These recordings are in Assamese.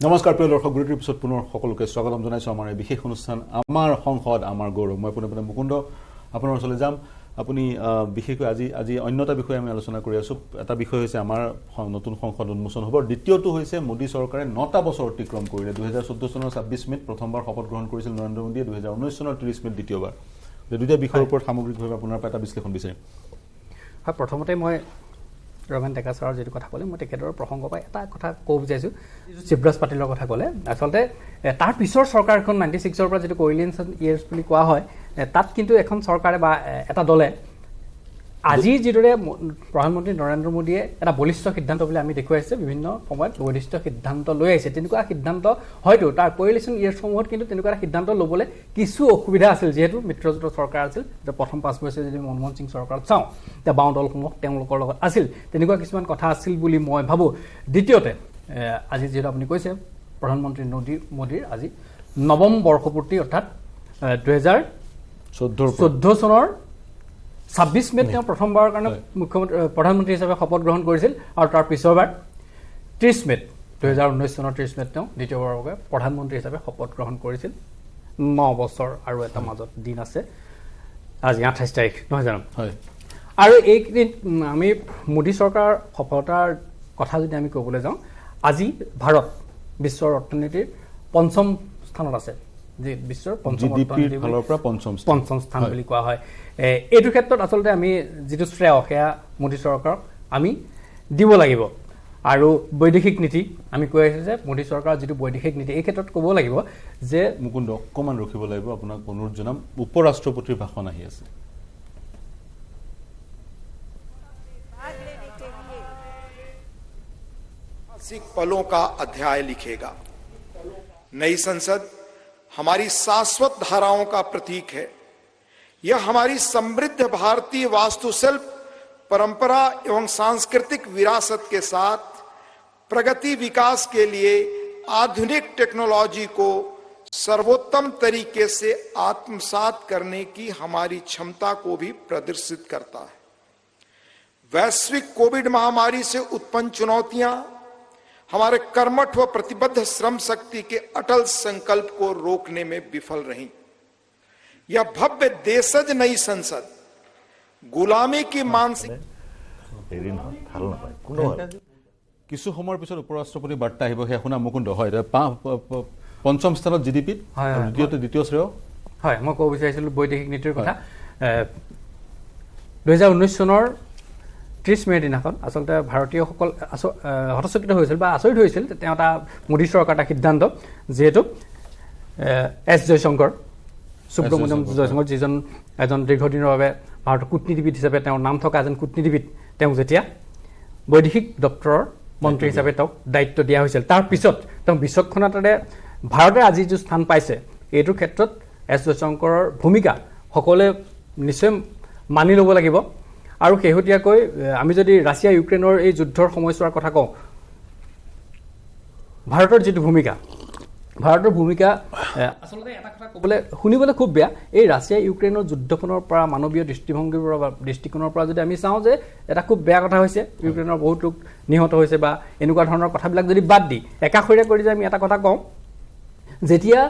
নমস্কাৰ প্ৰিয় দৰ্শক, গুৰুত্বৰ পিছত পুনৰ সকলোকে স্বাগতম জনাইছোঁ আমাৰ এই বিশেষ অনুষ্ঠান আমাৰ সংসদ আমাৰ গৌৰৱ। মই পুনে মুকুন্দ আপোনাৰ ওচৰলৈ যাম। আপুনি বিশেষকৈ আজি অন্য এটা বিষয়ে আমি আলোচনা কৰি আছোঁ। এটা বিষয় হৈছে আমাৰ নতুন সংসদ উন্মোচন হ'ব। দ্বিতীয়টো হৈছে মোদী চৰকাৰে 9টা বছৰ অতিক্ৰম কৰিলে। 2014 চনৰ 26 মেত প্ৰথমবাৰ শপত গ্ৰহণ কৰিছিল নৰেন্দ্ৰ মোদীয়ে, 2019 চনৰ 30 মেত দ্বিতীয়বাৰ। দুটা বিষয়ৰ ওপৰত সামগ্ৰিকভাৱে আপোনাৰ পৰা এটা বিশ্লেষণ বিচাৰিম। হয়, প্ৰথমতে মই ৰমেন ডেকা ছাৰৰ যিটো কথা ক'লে, মই তেখেতৰ প্ৰসংগৰ পৰা এটা কথা ক'ব বিচাৰিছোঁ। শিৱৰাজ পাটিলৰ কথা ক'লে, আচলতে তাৰ পিছৰ চৰকাৰখন 96ৰ পৰা যিটো কোএলিয়েশ্যন ইয়েৰ্ছ বুলি কোৱা হয়, তাত কিন্তু এখন চৰকাৰে বা এটা দলে আজি যিদৰে প্ৰধানমন্ত্ৰী নৰেন্দ্ৰ মোদীয়ে এটা বলিষ্ঠ সিদ্ধান্ত বুলি আমি দেখুৱাইছে, বিভিন্ন সময়ত বলিষ্ঠ সিদ্ধান্ত লৈ আহিছে। তেনেকুৱা সিদ্ধান্ত হয়তো তাৰ কোএলিয়েশ্যন ইয়েৰ্ছসমূহত কিন্তু তেনেকুৱা এটা সিদ্ধান্ত ল'বলৈ কিছু অসুবিধা আছিল, যিহেতু মিত্ৰজোঁটৰ চৰকাৰ আছিল। প্ৰথম 5 বছৰ যদি মনমোহন সিং চৰকাৰত চাওঁ, এতিয়া বাওঁ দলসমূহ তেওঁলোকৰ লগত আছিল, তেনেকুৱা কিছুমান কথা আছিল বুলি মই ভাবোঁ। দ্বিতীয়তে, আজি যিহেতু আপুনি কৈছে প্ৰধানমন্ত্ৰী মোদীৰ আজি 9ম বৰ্ষপূৰ্তি, অৰ্থাৎ 2014 চনৰ 26 মেত তেওঁ প্ৰথমবাৰৰ কাৰণে প্ৰধানমন্ত্ৰী হিচাপে শপত গ্ৰহণ কৰিছিল, আৰু তাৰ পিছৰবাৰ 30 মেত 2019 চনৰ 30 মেত তেওঁ দ্বিতীয়বাৰৰ বাবে প্ৰধানমন্ত্ৰী হিচাপে শপত গ্ৰহণ কৰিছিল। 9 বছৰ আৰু এটা মাজত দিন আছে, আজি 28 তাৰিখ, নহয় জানো? হয়। আৰু এইকেইদিন আমি মোদী চৰকাৰৰ সফলতাৰ কথা যদি আমি ক'বলৈ যাওঁ, আজি ভাৰত বিশ্বৰ অৰ্থনীতিৰ 5ম স্থানত আছে, যি বিশ্বৰ পঞ্চম স্থান বুলি কোৱা হয়। এইটো ক্ষেত্ৰত আচলতে আমি যিটো শ্ৰেয়, সেয়া মোদী চৰকাৰক আমি দিব লাগিব। আৰু বৈদেশিক নীতি আমি কৈ আছোঁ যে মোদী চৰকাৰৰ যিটো বৈদেশিক নীতি, এই ক্ষেত্ৰত ক'ব লাগিব যে মুকুন্দ অকণমান ৰখিব লাগিব, আপোনাক অনুৰোধ জনাম। উপৰাষ্ট্ৰপতিৰ ভাষণ আহি আছে। पलों का अध्याय लिखेगा। नई संसद हमारी शाश्वत धाराओं का प्रतीक है। यह हमारी समृद्ध भारतीय वास्तुशिल्प, परंपरा एवं सांस्कृतिक विरासत के साथ प्रगति विकास के लिए आधुनिक टेक्नोलॉजी को सर्वोत्तम तरीके से आत्मसात करने की हमारी क्षमता को भी प्रदर्शित करता है। वैश्विक कोविड महामारी से उत्पन्न चुनौतियां हमारे कर्मठ व प्रतिबद्ध श्रम शक्ति के अटल संकल्प को रोकने में विफल रही। यह भव्य देशज नई संसद गुलामी की मानसिक কিছু সময়ৰ পিছত উপৰাষ্ট্ৰপতি বাৰ্তা আহিব, সেয়া শুনা মুকুন্দ। হয়, 5ম স্থানত জিডিপিত, দ্বিতীয় শ্ৰেয়। হয়, মই ক'ব বিচাৰিছিলোঁ বৈদেশিক নীতিৰ কথা। 2019 চনৰ 30 মেৰ দিনাখন আচলতে ভাৰতীয়সকল হতচকিত হৈছিল বা আচৰিত হৈছিল। তেওঁ এটা মোদী চৰকাৰ এটা সিদ্ধান্ত, যিহেতু এছ জয়শংকৰ, সুব্ৰমণ্যম জয়শংকৰ, যিজন এজন দীৰ্ঘদিনৰ বাবে ভাৰতৰ কূটনীতিবিদ হিচাপে তেওঁৰ নাম থকা এজন কূটনীতিবিদ, তেওঁ যেতিয়া বৈদেশিক দপ্তৰৰ মন্ত্ৰী হিচাপে তেওঁক দায়িত্ব দিয়া হৈছিল, তাৰ পিছত তেওঁ বিচক্ষণতাৰে ভাৰতে আজি যিটো স্থান পাইছে, এইটোৰ ক্ষেত্ৰত এছ জয়শংকৰৰ ভূমিকা সকলোৱে নিশ্চয় মানি ল'ব লাগিব। আৰু শেহতীয়াকৈ আমি যদি ৰাছিয়া ইউক্ৰেইনৰ এই যুদ্ধৰ সময়ছোৱাৰ কথা কওঁ, ভাৰতৰ যিটো ভূমিকা, আচলতে এটা কথা ক'বলৈ শুনিবলৈ খুব বেয়া। এই ৰাছিয়া ইউক্ৰেইনৰ যুদ্ধখনৰ পৰা মানৱীয় দৃষ্টিভংগীৰ পৰা বা দৃষ্টিকোণৰ পৰা যদি আমি চাওঁ, যে এটা খুব বেয়া কথা হৈছে, ইউক্ৰেইনৰ বহুত লোক নিহত হৈছে বা এনেকুৱা ধৰণৰ কথাবিলাক যদি বাদ দি একাষৰীয়া কৰি যে আমি এটা কথা কওঁ, যেতিয়া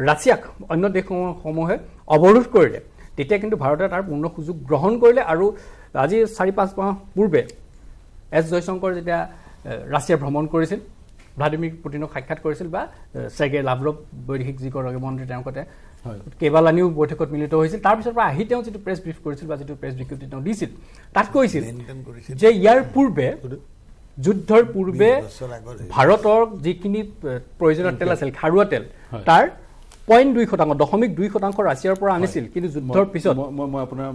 ৰাছিয়াক অন্য দেশসমূহে অৱৰোধ কৰিলে, তেতিয়া কিন্তু ভাৰতে তাৰ পূৰ্ণ সুযোগ গ্ৰহণ কৰিলে। আৰু আজি 4-5 মাহ পূৰ্বে এছ জয়শংকৰ যেতিয়া ৰাছিয়া ভ্ৰমণ কৰিছিল, ভ্লাডিমিৰ পুটিনক সাক্ষাৎ কৰিছিল, বা চেৰ্গেই লাভৰভ বৈদেশিক যিগৰাকী মন্ত্ৰী, তেওঁৰ সৈতে কেইবালানিও বৈঠকত মিলিত হৈছিল। তাৰপিছৰ পৰা আহি তেওঁ যিটো প্ৰেছ ব্ৰিফ কৰিছিল বা যিটো প্ৰেছ বিজ্ঞপ্তি তেওঁ দিছিল, তাত কৈছিল যে ইয়াৰ পূৰ্বে, যুদ্ধৰ পূৰ্বে ভাৰতৰ যিখিনি প্ৰয়োজনীয় তেল আছিল, খাৰুৱা তেল, তাৰ 0.2% ৰাছিয়াৰ পৰা আনিছিল। কিন্তু যুদ্ধৰ পিছত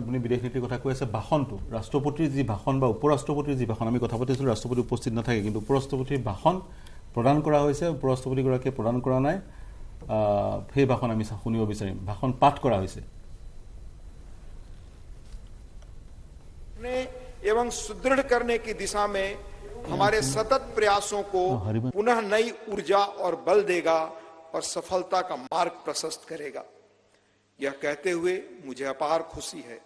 আপুনি বিদেশ নীতিৰ কথা কৈ আছে, ভাষণটো ৰাষ্ট্ৰপতিৰ যি ভাষণ বা উপৰাষ্ট্ৰপতিৰ যি ভাষণ, আমি কথা পাতিছিলোঁ ৰাষ্ট্ৰপতি উপস্থিত নাথাকে, কিন্তু উপৰাষ্ট্ৰপতিৰ ভাষণ প্ৰদান কৰা হৈছে, উপৰাষ্ট্ৰপতিগৰাকীয়ে প্ৰদান কৰা নাই। সেই ভাষণ আমি শুনিব বিচাৰিম। ভাষণ পাঠ কৰা হৈছে। एवं सुदृढ़ करने की दिशा में हमारे सतत प्रयासों को पुनः नई ऊर्जा और बल देगा और सफलता का मार्ग प्रशस्त करेगा। यह कहते हुए मुझे अपार खुशी है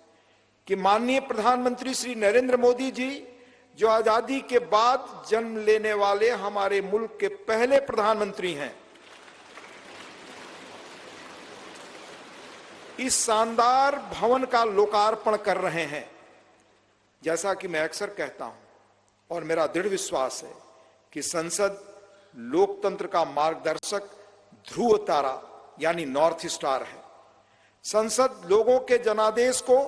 कि माननीय प्रधानमंत्री श्री नरेंद्र मोदी जी जो आजादी के बाद जन्म लेने वाले हमारे मुल्क के पहले प्रधानमंत्री हैं, इस शानदार भवन का लोकार्पण कर रहे हैं। जैसा कि मैं अक्सर कहता हूं और मेरा दृढ़ विश्वास है कि संसद लोकतंत्र का मार्गदर्शक ध्रुव तारा यानी नॉर्थ स्टार है। संसद लोगों के जनादेश को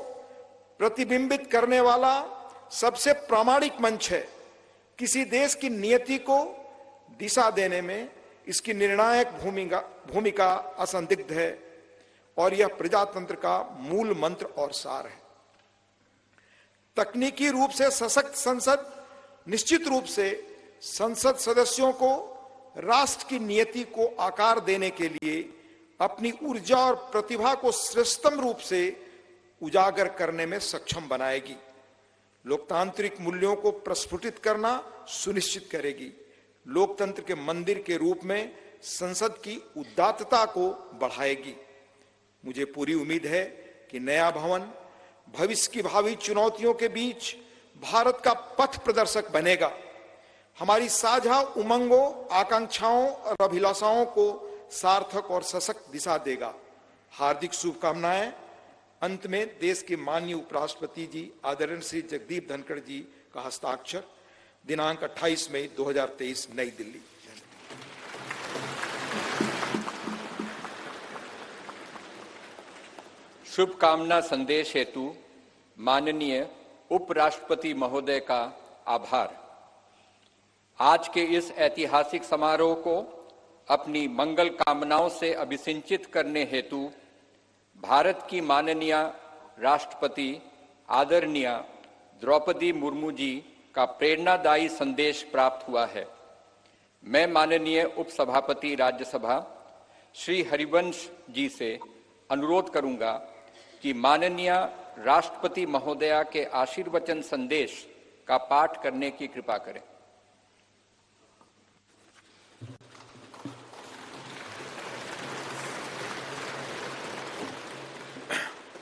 प्रतिबिंबित करने वाला सबसे प्रामाणिक मंच है। किसी देश की नियति को दिशा देने में इसकी निर्णायक भूमिका असंदिग्ध है और यह प्रजातंत्र का मूल मंत्र और सार है। तकनीकी रूप से सशक्त संसद निश्चित रूप से संसद सदस्यों को राष्ट्र की नियति को आकार देने के लिए अपनी ऊर्जा और प्रतिभा को श्रेष्ठतम रूप से उजागर करने में सक्षम बनाएगी, लोकतांत्रिक मूल्यों को प्रस्फुटित करना सुनिश्चित करेगी, लोकतंत्र के मंदिर के रूप में संसद की उदात्तता को बढ़ाएगी। मुझे पूरी उम्मीद है कि नया भवन भविष्य की भावी चुनौतियों के बीच भारत का पथ प्रदर्शक बनेगा, हमारी साझा उमंगों, आकांक्षाओं और अभिलाषाओं को सार्थक और सशक्त दिशा देगा। हार्दिक शुभकामनाएं। अंत में देश के माननीय उपराष्ट्रपति जी आदरणीय श्री जगदीप धनखड़ जी का हस्ताक्षर, दिनांक 28 मई 2023 नई दिल्ली। शुभकामना संदेश हेतु माननीय उपराष्ट्रपति महोदय का आभार। आज के इस ऐतिहासिक समारोह को अपनी मंगल कामनाओं से अभिसिंचित करने हेतु भारत की माननीय राष्ट्रपति आदरणीय द्रौपदी मुर्मू जी का प्रेरणादायी संदेश प्राप्त हुआ है। मैं माननीय उपसभापति राज्यसभा श्री हरिवंश जी से अनुरोध करूंगा कि माननीय राष्ट्रपति महोदया के आशीर्वचन संदेश का पाठ करने की कृपा करें।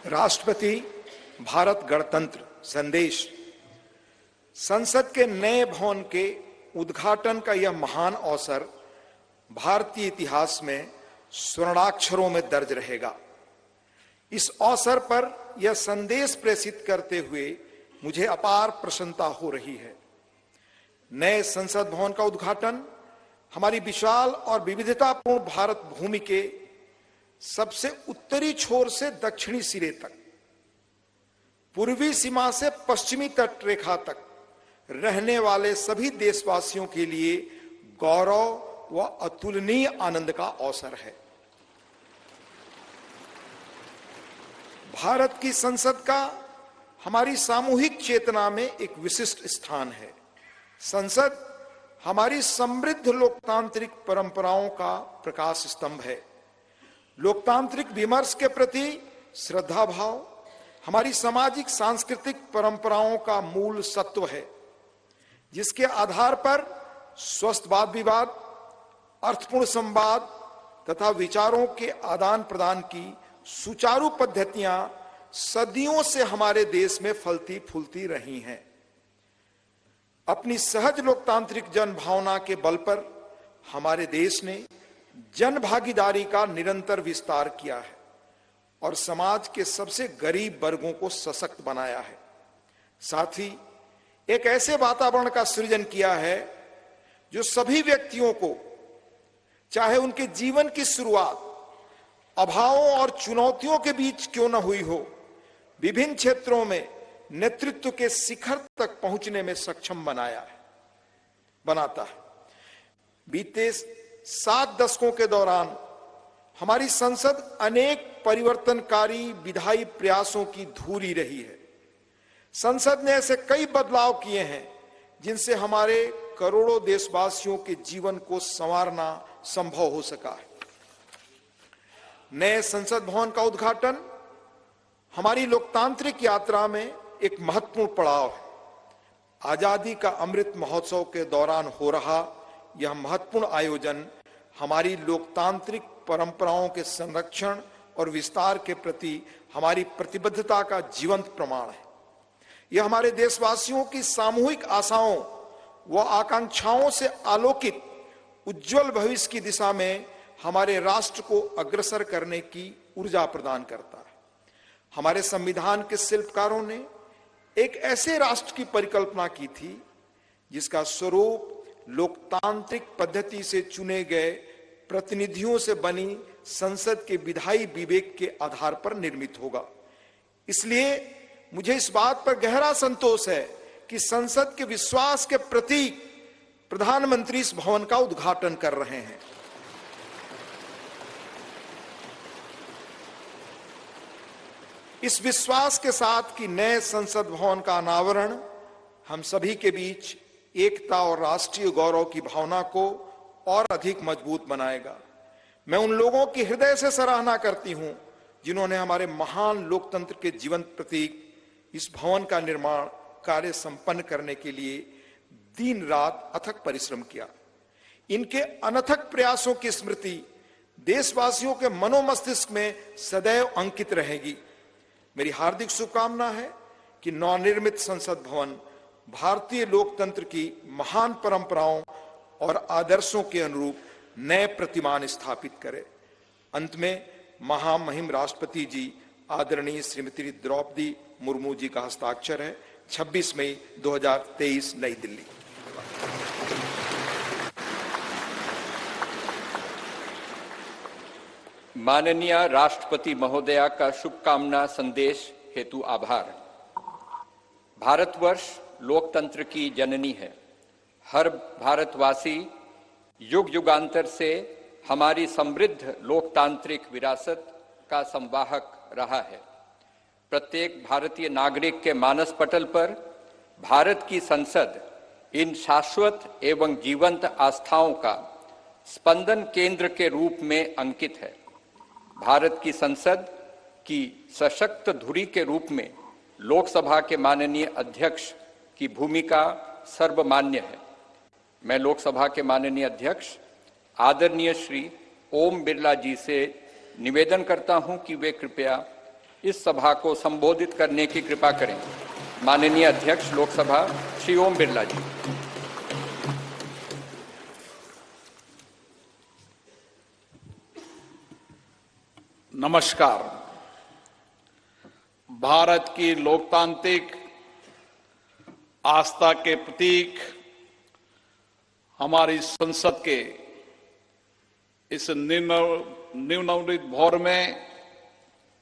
राष्ट्रपति भारत गणतंत्र संदेश। संसद के नए भवन के उद्घाटन का यह महान अवसर भारतीय इतिहास में स्वर्णाक्षरों में दर्ज रहेगा। इस अवसर पर यह संदेश प्रेषित करते हुए मुझे अपार प्रसन्नता हो रही है। नए संसद भवन का उद्घाटन हमारी विशाल और विविधतापूर्ण भारत भूमि के सबसे उत्तरी छोर से दक्षिणी सिरे तक, पूर्वी सीमा से पश्चिमी तट रेखा तक रहने वाले सभी देशवासियों के लिए गौरव व अतुलनीय आनंद का अवसर है। भारत की संसद का हमारी सामूहिक चेतना में एक विशिष्ट स्थान है। संसद हमारी समृद्ध लोकतांत्रिक परंपराओं का प्रकाश स्तंभ है। लोकतांत्रिक विमर्श के प्रति श्रद्धा भाव हमारी सामाजिक सांस्कृतिक परंपराओं का मूल सत्व है, जिसके आधार पर स्वस्थ वाद विवाद, अर्थपूर्ण संवाद तथा विचारों के आदान प्रदान की सुचारू पद्धतियां सदियों से हमारे देश में फलती फूलती रही हैं। अपनी सहज लोकतांत्रिक जन भावना के बल पर हमारे देश ने जन भागीदारी का निरंतर विस्तार किया है और समाज के सबसे गरीब वर्गों को सशक्त बनाया है। साथ ही एक ऐसे वातावरण का सृजन किया है जो सभी व्यक्तियों को, चाहे उनके जीवन की शुरुआत अभावों और चुनौतियों के बीच क्यों न हुई हो, विभिन्न क्षेत्रों में नेतृत्व के शिखर तक पहुंचने में सक्षम बनाता है। बीते 7 दशकों के दौरान हमारी संसद अनेक परिवर्तनकारी विधायी प्रयासों की धूरी रही है। संसद ने ऐसे कई बदलाव किए हैं जिनसे हमारे करोड़ों देशवासियों के जीवन को संवारना संभव हो सका है। नए संसद भवन का उद्घाटन हमारी लोकतांत्रिक यात्रा में एक महत्वपूर्ण पड़ाव है। आजादी का अमृत महोत्सव के दौरान हो रहा यह महत्वपूर्ण आयोजन हमारी लोकतांत्रिक परंपराओं के संरक्षण और विस्तार के प्रति हमारी प्रतिबद्धता का जीवंत प्रमाण है। यह हमारे देशवासियों की सामूहिक आशाओं व आकांक्षाओं से आलोकित उज्जवल भविष्य की दिशा में हमारे राष्ट्र को अग्रसर करने की ऊर्जा प्रदान करता है। हमारे संविधान के शिल्पकारों ने एक ऐसे राष्ट्र की परिकल्पना की थी जिसका स्वरूप लोकतांत्रिक पद्धति से चुने गए प्रतिनिधियों से बनी संसद के विधायी विवेक के आधार पर निर्मित होगा। इसलिए मुझे इस बात पर गहरा संतोष है कि संसद के विश्वास के प्रतीक प्रधानमंत्री इस भवन का उद्घाटन कर रहे हैं। इस विश्वास के साथ कि नए संसद भवन का अनावरण हम सभी के बीच एकता और राष्ट्रीय गौरव की भावना को और अधिक मजबूत बनाएगा। मैं उन लोगों की हृदय से सराहना करती हूं जिन्होंने हमारे महान लोकतंत्र के जीवंत प्रतीक इस भवन का निर्माण कार्य संपन्न करने के लिए दिन रात अथक परिश्रम किया। इनके अनथक प्रयासों की स्मृति देशवासियों के मनोमस्तिष्क में सदैव अंकित रहेगी। मेरी हार्दिक शुभकामना है कि नवनिर्मित संसद भवन भारतीय लोकतंत्र की महान परंपराओं और आदर्शों के अनुरूप नए प्रतिमान स्थापित करे। अंत में महामहिम राष्ट्रपति जी आदरणीय श्रीमती द्रौपदी मुर्मू जी का हस्ताक्षर है। 26 मई 2023 नई दिल्ली। माननीय राष्ट्रपति महोदया का शुभकामना संदेश हेतु आभार। भारतवर्ष लोकतंत्र की जननी है। हर भारतवासी युग युगांतर से हमारी समृद्ध लोकतांत्रिक विरासत का संवाहक रहा है। प्रत्येक भारतीय नागरिक के मानस पटल पर भारत की संसद इन शाश्वत एवं जीवंत आस्थाओं का स्पंदन केंद्र के रूप में अंकित है। भारत की संसद की सशक्त धुरी के रूप में लोकसभा के माननीय अध्यक्ष की भूमिका सर्वमान्य है। मैं लोकसभा के माननीय अध्यक्ष आदरणीय श्री ओम बिरला जी से निवेदन करता हूं कि वे कृपया इस सभा को संबोधित करने की कृपा करें। माननीय अध्यक्ष लोकसभा श्री ओम बिरला जी। नमस्कार। भारत की लोकतांत्रिक आस्था के प्रतीक हमारी संसद के इस नवनिर्मित भवन में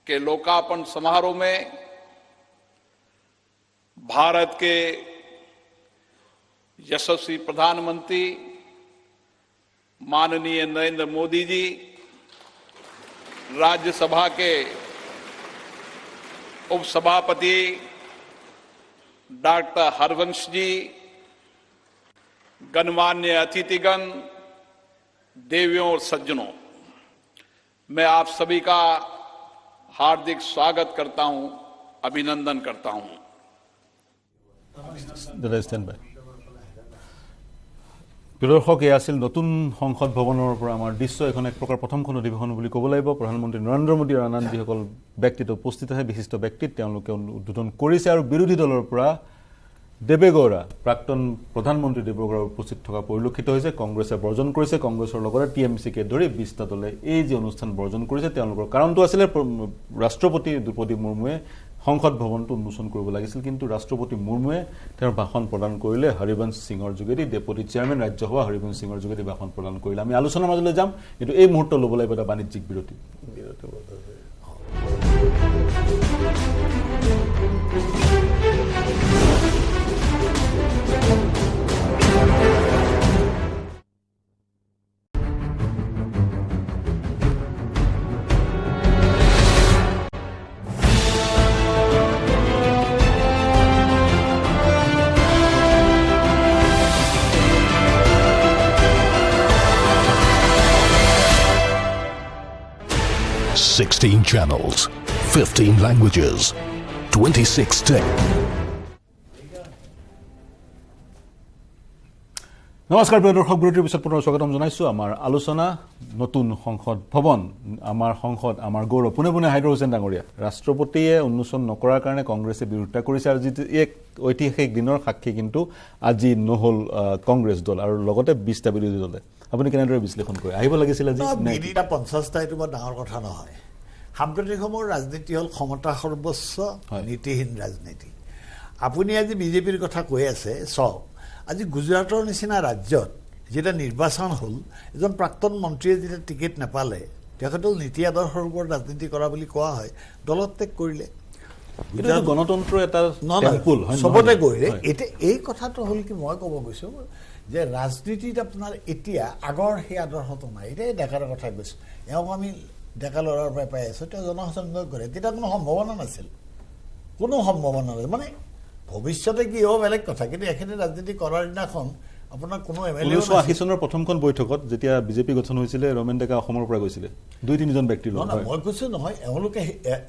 के लोकार्पण समारोह में भारत के यशस्वी प्रधानमंत्री माननीय नरेंद्र मोदी जी, राज्यसभा के उपसभापति डॉक्टर हरवंश जी, गणमान्य अतिथिगण, देवियों और सज्जनों, मैं आप सभी का हार्दिक स्वागत करता हूं, अभिनंदन करता हूं। প্ৰিয় এয়া আছিল নতুন সংসদ ভৱনৰ পৰা আমাৰ দৃশ্য এখন এক প্ৰকাৰ প্ৰথমখন অধিৱেশন বুলি ক'ব লাগিব। প্ৰধানমন্ত্ৰী নৰেন্দ্ৰ মোদী আৰু আন যিসকল ব্যক্তিত্ব উপস্থিত আছে, বিশিষ্ট ব্যক্তি, তেওঁলোকে উদ্বোধন কৰিছে। আৰু বিৰোধী দলৰ পৰা দেৱেগৌড়া, প্ৰাক্তন প্ৰধানমন্ত্ৰী দেৱেগৌড়া উপস্থিত থকা পৰিলক্ষিত হৈছে। কংগ্ৰেছে বৰ্জন কৰিছে। কংগ্ৰেছৰ লগতে TMCকে ধৰি 20টা দলে এই যে অনুষ্ঠান বৰ্জন কৰিছে, তেওঁলোকৰ কাৰণটো আছিলে ৰাষ্ট্ৰপতি দ্ৰৌপদী মুৰ্মুৱে সংসদ ভৱনটো উন্মোচন কৰিব লাগিছিল, কিন্তু ৰাষ্ট্ৰপতি মুৰ্মুৱে তেওঁৰ ভাষণ প্ৰদান কৰিলে হৰিবংশ সিঙৰ যোগেদি। ডেপুটি চেয়াৰমেন ৰাজ্যসভা হৰিবংশ সিঙৰ যোগেদি ভাষণ প্ৰদান কৰিলে। আমি আলোচনাৰ মাজলৈ যাম, কিন্তু এই মুহূৰ্ত ল'ব লাগিব এটা বাণিজ্যিক বিৰতি। Sixteen channels, 15 languages, 26 tech. নমস্কাৰ প্ৰিয় দৰ্শক, বিৰতিৰ পিছত পুনৰ স্বাগতম জনাইছোঁ। আমাৰ আলোচনা নতুন সংসদ ভৱন, আমাৰ সংসদ আমাৰ গৌৰৱ। পোনে পোনে হাইদৰ হুছেইন ডাঙৰীয়া, ৰাষ্ট্ৰপতিয়ে উন্মোচন নকৰাৰ কাৰণে কংগ্ৰেছে বিৰোধিতা কৰিছে আৰু যিটো এক ঐতিহাসিক দিনৰ সাক্ষী কিন্তু আজি নহ'ল কংগ্ৰেছ দল আৰু লগতে 20টা বিৰোধী দলে। আপুনি কেনেদৰে বিশ্লেষণ কৰে? আহিব লাগিছিল আজি? 50টা এইটো বৰ ডাঙৰ কথা নহয়। সাম্প্ৰতিক সময়ৰ ৰাজনীতি হ'ল ক্ষমতা সৰ্বোচ্চ, নীতিহীন ৰাজনীতি। আপুনি আজি বিজেপিৰ কথা কৈ আছে, চাওক আজি গুজৰাটৰ নিচিনা ৰাজ্যত যেতিয়া নিৰ্বাচন হ'ল, এজন প্ৰাক্তন মন্ত্ৰীয়ে যেতিয়া টিকেট নাপালে, তেখেতক নীতি আদৰ্শৰ ওপৰত ৰাজনীতি কৰা বুলি কোৱা হয়, দলত ত্যাগ কৰিলে। গণতন্ত্ৰ এটা চবতে কৰিলে। এতিয়া এই কথাটো হ'ল কি, মই ক'ব গৈছোঁ যে ৰাজনীতিত আপোনাৰ এতিয়া আগৰ সেই আদৰ্শটো নাই। এতিয়া ডেকাৰ কথাই কৈছোঁ, এওঁক আমি ডেকা ল'ৰাৰ পৰাই পাই আছোঁ, তেওঁ জনসংযোগ কৰে। তেতিয়া কোনো সম্ভাৱনা নাছিল, কোনো সম্ভাৱনা নাছিল। মানে ভৱিষ্যতে কি হ'ব বেলেগ কথা, কিন্তু এখিনি ৰাজনীতি কৰাৰ দিনাখন আপোনাৰ কোনো MLA 1980 চনৰ প্ৰথমখন বৈঠকত যেতিয়া বিজেপি গঠন হৈছিলে, ৰমেন ডেকা অসমৰ পৰা গৈছিলে 2-3জন ব্যক্তিৰ লগত। মই কৈছোঁ নহয়, এওঁলোকে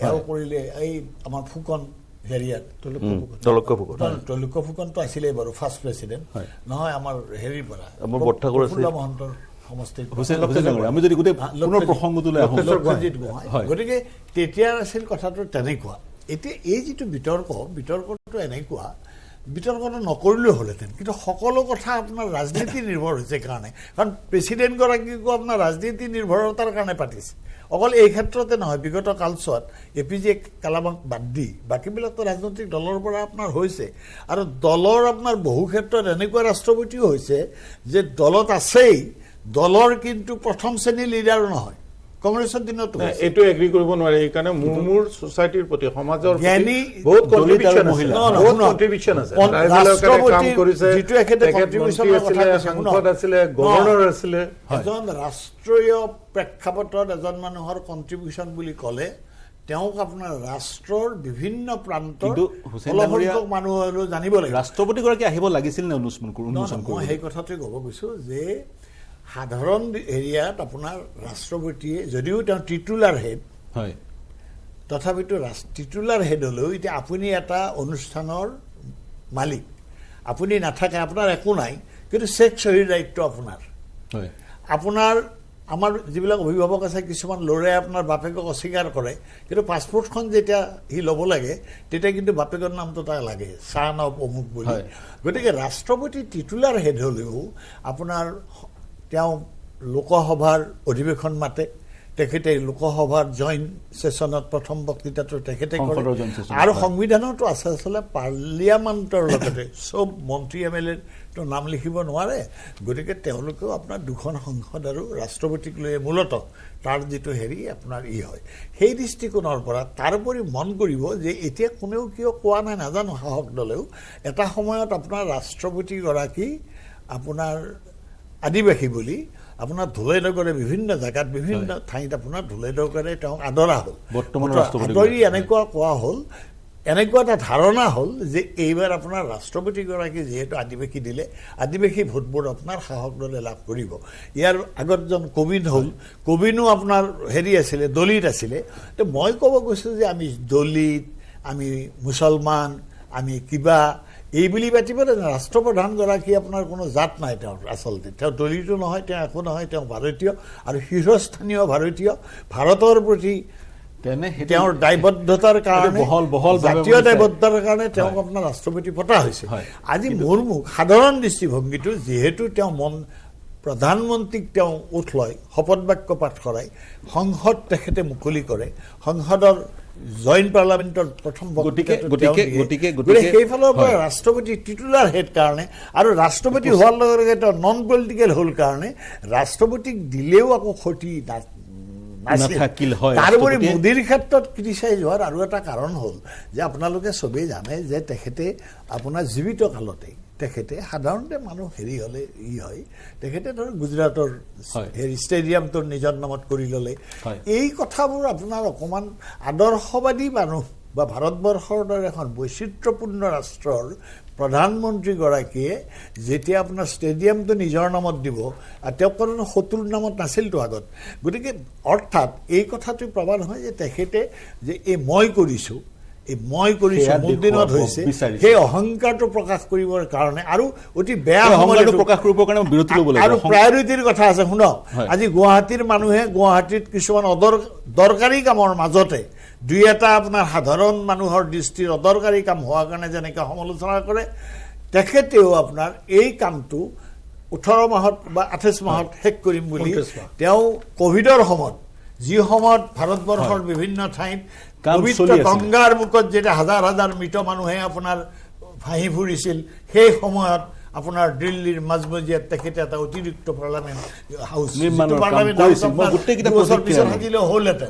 এওঁ কৰিলে। এই আমাৰ ফুকন হেৰিয়াত তৈলুক্য ফুকনটো আছিলে বাৰু ফাৰ্ষ্ট প্ৰেচিডেণ্ট, নহয় আমাৰ হেৰিৰ পৰা প্ৰফুল্ল মহন্তৰ সমষ্টিৰ। আমি যদি গোটেই পুনৰ প্ৰসংগটোলৈ আহোঁ, গতিকে তেতিয়া আছিল কথাটো তেনেকুৱা। এতিয়া এই যিটো বিতৰ্কটো এনেকুৱা, বিতৰ্কটো নকৰিলেও হ'লহেঁতেন, কিন্তু সকলো কথা আপোনাৰ ৰাজনীতি নিৰ্ভৰ হৈছে কাৰণে, কাৰণ প্ৰেচিডেণ্টগৰাকীকো আপোনাৰ ৰাজনীতি নিৰ্ভৰতাৰ কাৰণে পাতিছে। অকল এই ক্ষেত্ৰতে নহয়, বিগত কালছোৱাত APJ কালামক বাদ দি বাকীবিলাকতো ৰাজনৈতিক দলৰ পৰা আপোনাৰ হৈছে। আৰু দলৰ আপোনাৰ বহু ক্ষেত্ৰত এনেকুৱা ৰাষ্ট্ৰপতিও হৈছে যে দলত আছেই, দলৰ কিন্তু প্ৰথম শ্ৰেণীৰ লিডাৰো নহয়। কংগ্ৰেছৰ দিনতো এইটো এগ্ৰি কৰিব নোৱাৰে। এইকাৰণে মোৰ সোসাইটিৰ প্ৰতি, সমাজৰ জ্ঞানী বহুত কন্ট্ৰিবিউশন আছে। গভৰ্ণৰ আছিলে। এজন ৰাষ্ট্ৰীয় প্ৰেক্ষাপটত এজন মানুহৰ কন্ট্ৰিবিউশন বুলি ক'লে তেওঁক আপোনাৰ ৰাষ্ট্ৰৰ বিভিন্ন প্ৰান্তৰ অলপসংখ্যক মানুহ হ'লেও জানিব লাগে। ৰাষ্ট্ৰপতিগৰাকী আহিব লাগিছিল নে উন্মোচন কৰিব? মই সেই কথাটোৱে ক'ব গৈছোঁ যে সাধাৰণ এৰিয়াত আপোনাৰ ৰাষ্ট্ৰপতিয়ে যদিও তেওঁ টিটুলাৰ হেড হয়, তথাপিতো টিটুলাৰ হেড হ'লেও এতিয়া আপুনি এটা অনুষ্ঠানৰ মালিক, আপুনি নাথাকে, আপোনাৰ একো নাই, কিন্তু চেক চহীৰ দায়িত্ব আপোনাৰ। আপোনাৰ আমাৰ যিবিলাক অভিভাৱক আছে, কিছুমান ল'ৰাই আপোনাৰ বাপেকক অস্বীকাৰ কৰে, কিন্তু পাছপৰ্টখন যেতিয়া সি ল'ব লাগে তেতিয়া কিন্তু বাপেকৰ নামটো তাক লাগে, চান অফ অমুক বুলি। গতিকে ৰাষ্ট্ৰপতি টিটুলাৰ হেড হ'লেও আপোনাৰ তেওঁ লোকসভাৰ অধিৱেশন মাতে, তেখেতে লোকসভাৰ জইণ্ট ছেছনত প্ৰথম বক্তৃতাটো তেখেতে কৰে। আৰু সংবিধানতো আছে আচলতে পাৰ্লিয়ামেণ্টৰ লগতে চব মন্ত্ৰী MLA তো নাম লিখিব নোৱাৰে। গতিকে তেওঁলোকেও আপোনাৰ দুখন সংসদ আৰু ৰাষ্ট্ৰপতিক লৈ মূলত তাৰ যিটো হেৰি আপোনাৰ হয়, সেই দৃষ্টিকোণৰ পৰা তাৰোপৰি মন কৰিব যে এতিয়া কোনেও কিয় কোৱা নাই নাজানো, শাসক দলেও এটা সময়ত আপোনাৰ ৰাষ্ট্ৰপতিগৰাকী আপোনাৰ আদিবাসী বুলি আপোনাৰ ধুলেনগৰে বিভিন্ন জেগাত বিভিন্ন ঠাইত আপোনাৰ ধুলেনগৰে তেওঁক আদৰা হ'ল। আদৰি এনেকুৱা কোৱা হ'ল, এনেকুৱা এটা ধাৰণা হ'ল যে এইবাৰ আপোনাৰ ৰাষ্ট্ৰপতিগৰাকী যিহেতু আদিবাসী দিলে, আদিবাসী ভোটবোৰ আপোনাৰ শাসক দলে লাভ কৰিব। ইয়াৰ আগতজন কোবিন্দ হ'ল, কোবিন্দো আপোনাৰ হেৰি আছিলে, দলিত আছিলে। তো মই ক'ব গৈছোঁ যে আমি দলিত, আমি মুছলমান, আমি কিবা এই বুলি পাতিব না। ৰাষ্ট্ৰপ্ৰধানগৰাকী আপোনাৰ কোনো জাত নাই তেওঁৰ, আচলতে তেওঁ দলিতো নহয়, তেওঁ একো নহয়, তেওঁ ভাৰতীয় আৰু শীৰ্ষস্থানীয় ভাৰতীয়। ভাৰতৰ প্ৰতি তেওঁৰ দায়বদ্ধতাৰ কাৰণে, জাতীয় দায়বদ্ধতাৰ কাৰণে তেওঁক আপোনাৰ ৰাষ্ট্ৰপতি পতা হৈছে। আজি মোৰ সাধাৰণ দৃষ্টিভংগীটো, যিহেতু তেওঁ প্ৰধানমন্ত্ৰীক তেওঁ উঠ লয়, শপত বাক্য পাঠ কৰাই, সংসদ তেখেতে মুকলি কৰে, সংসদৰ জইণ্ট পাৰ্লামেণ্টৰ প্ৰথম সেইফালৰ পৰা ৰাষ্ট্ৰপতি টিটুলাৰ হেড কাৰণে আৰু ৰাষ্ট্ৰপতি হোৱাৰ লগে লগে তেওঁ নন পলিটিকেল হ'ল কাৰণে ৰাষ্ট্ৰপতিক দিলেও আকৌ ক্ষতি নাছিল। তাৰোপৰি মোদীৰ ক্ষেত্ৰত ক্ৰিটিচাইজ হোৱাৰ আৰু এটা কাৰণ হ'ল যে আপোনালোকে চবেই জানে যে তেখেতে আপোনাৰ জীৱিত কালতে তেখেতে সাধাৰণতে মানুহ হেৰি হ'লে হয়, তেখেতে ধৰক গুজৰাটৰ হেৰি ষ্টেডিয়ামটোৰ নিজৰ নামত কৰি ল'লে। এই কথাবোৰ আপোনাৰ অকণমান আদৰ্শবাদী মানুহ বা ভাৰতবৰ্ষৰ দৰে এখন বৈচিত্ৰ্যপূৰ্ণ ৰাষ্ট্ৰৰ প্ৰধানমন্ত্ৰীগৰাকীয়ে যেতিয়া আপোনাৰ ষ্টেডিয়ামটো নিজৰ নামত দিব, তেওঁক কোনো শত্ৰুৰ নামত নাছিলতো আগত। গতিকে অৰ্থাৎ এই কথাটো প্ৰমাণ হয় যে তেখেতে যে এই মই কৰিছোঁ, এই মই কৰিছো মোৰ দিনত হৈছে সেই অহংকাৰটো প্ৰকাশ কৰিবৰ কাৰণে আৰু অতি বেয়া অহংকাৰটো প্ৰকাশ কৰিবৰ কাৰণে বিৰতি ল'ব লাগিব আৰু প্ৰায়োৰিটিৰ কথা আছে শুনক আজি গুৱাহাটীৰ মানুহে গুৱাহাটীত কিছুমান দৰকাৰী কামৰ মাজতে দুই এটা আপোনাৰ সাধাৰণ মানুহৰ দৃষ্টিৰ অদৰকাৰী কাম হোৱাৰ কাৰণে যেনেকৈ সমালোচনা কৰে তেখেতেও আপোনাৰ এই কামটো 18 মাহত বা 28 মাহত শেষ কৰিম বুলি তেওঁ কোভিডৰ সময়ত যি সময়ত ভাৰতবৰ্ষৰ বিভিন্ন ঠাইত পবিত্ৰ গংগাৰ মুখত যেটা হাজাৰ হাজাৰ মৃত মানুহে আপোনাৰ ভাহি ফুৰিছিল সেই সময়ত আপোনাৰ দিল্লীৰ মাজমজিয়াত তেখেতে এটা অতিৰিক্ত পাৰ্লামেণ্ট হাউচ নিৰ্মাণৰ কাম কৰিছিল মই গোটেই কিটা প্ৰজেক্ট থাকিলে হ'লহেঁতেন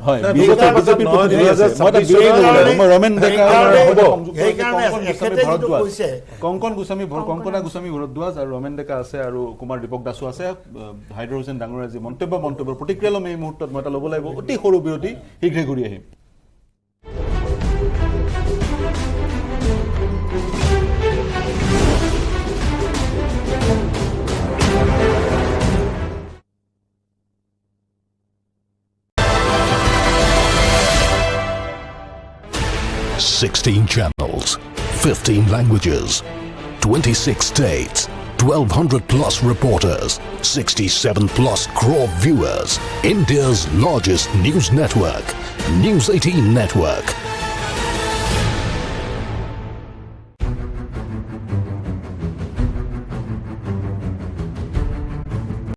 কংকনা গোস্বামী ভৰদ্বাজ আৰু ৰমেন ডেকা আছে আৰু কুমাৰ দীপক দাসো আছে হাইদৰ হুছেইন ডাঙৰীয়া যি মন্তব্য প্ৰতিক্ৰিয়া ল'ম এই মুহূৰ্তত মই এটা ল'ব লাগিব অতি সৰু বিৰতি শীঘ্ৰে ঘূৰি আহিম $16 channels, 15 languages, 26 states, 1,200 plus reporters, 67 plus crore viewers. India's largest news network, News 18 Network.